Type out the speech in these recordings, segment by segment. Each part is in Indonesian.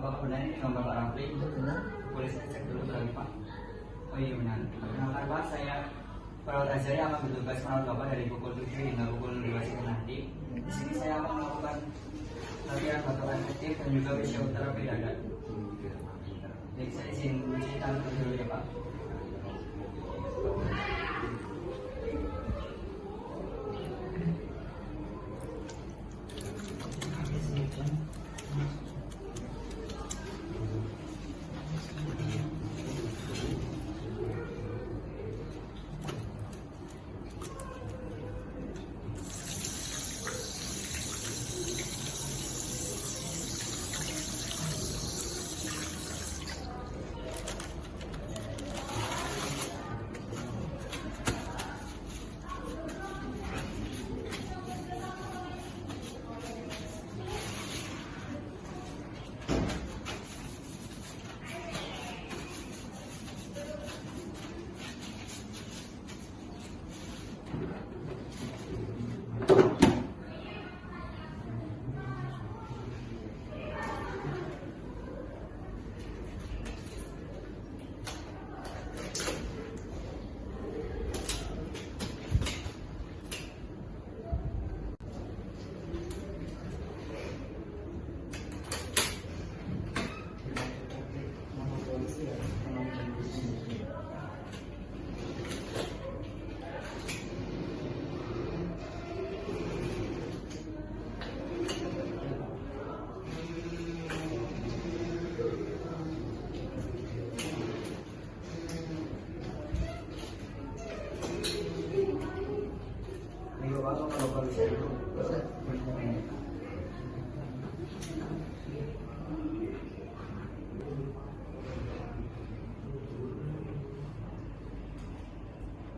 Bapak benar ini nama Bapak Rafli? Itu benar. Boleh saya cek dulu lagi Pak? Oh iya benar. Perkenalkan Pak, saya perawat Azhar yang akan bertugas merawat Bapak dari pukul 7 hingga pukul 2 siang nanti. Di sini saya akan melakukan latihan batuk efektif dan juga fisioterapi dada. Baik, saya izin menceritakan dulu ya Pak.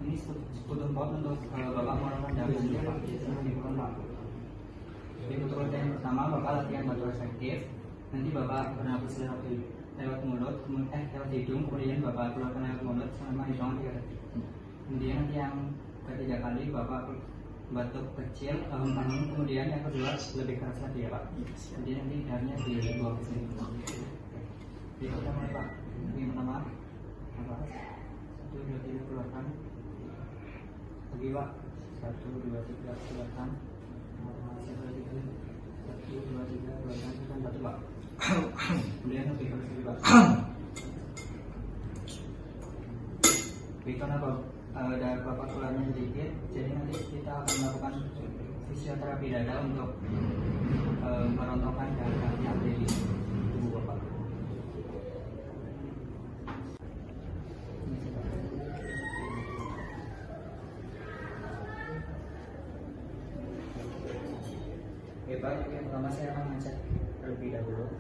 Ini sebetulnya untuk Bapak melakukan dampaknya Pak. Jadi untuk yang pertama Bapak latihan batuk efektif. Nanti Bapak bernapas lewat mulut, lewat hidung, kemudian Bapak keluarkan lewat mulut selama hitungan 3 detik. Kemudian nanti yang ketiga kali Bapak batuk kecil, tahun-tahun, kemudian yang kedua lebih keras lagi ya Pak. Jadi nanti darahnya dibuang ke sini. Jadi kita mulai Pak. Yang pertama, nafas 1, 2, 3 keluarkan. Lagi Pak, 1, 2, 3 keluarkan. 1, 2, 3 keluarkan. Tekan batuk Pak. Kemudian lebih keras lagi Pak. Karena ada Bapak keluarnya sedikit, jadi nanti kita akan melakukan fisioterapi dada untuk merontokkan darah yang ada di tubuh Bapak. Oke Pak, yang pertama saya akan ngecek terlebih dahulu.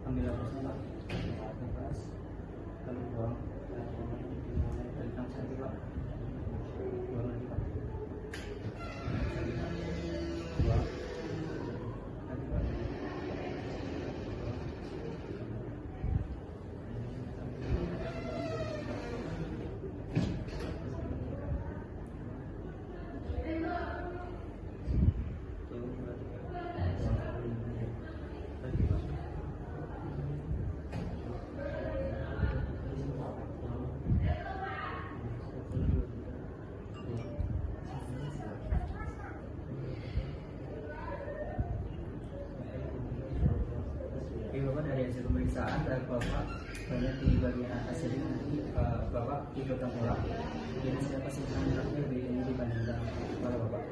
Ambil nafasnya Pak. Nafas. Lalu buang. Dari tangan saya Pak. Buang lagi Pak. Buang. Lagi Pak. Bapak dari hasil pemeriksaan dari Bapak banyak di bagian atas, jadi nanti Bapak tidur dan pulang. Jadi saya pastikan lebih ini dibandingkan pada Bapak.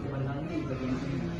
Benang di bagian ini.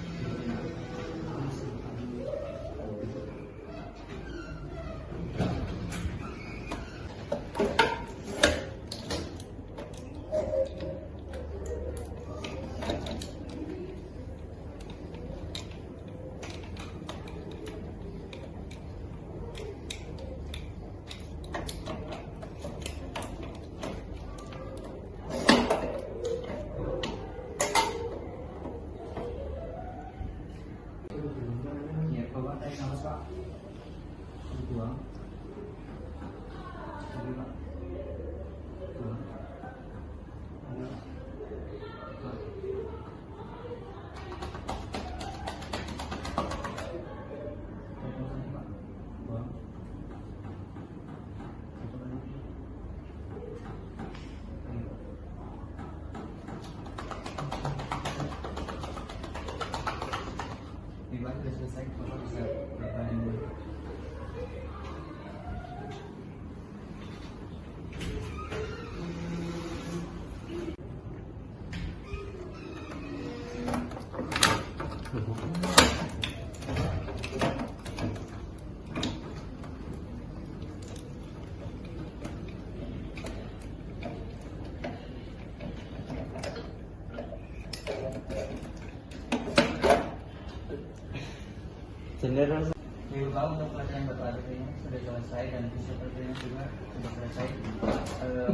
Ya Bapak, untuk pelatihan Bapak ini sudah selesai dan fisioterapinya juga sudah selesai.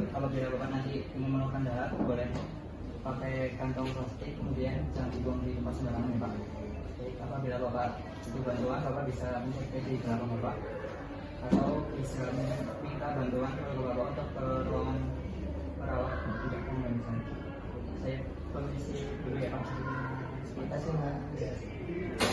Kalau bila Bapak nanti ingin melakukan darah, boleh pakai kantong plastik, kemudian jangan dibuang di tempat sembarangan ya Pak. Jadi apabila Bapak butuh bantuan, Bapak bisa mencek di belakang Bapak, atau istilahnya minta bantuan ke Bapak untuk ke ruangan perawat tidak umum misalnya. Saya permisi dulu ya Pak. Terima kasih Pak.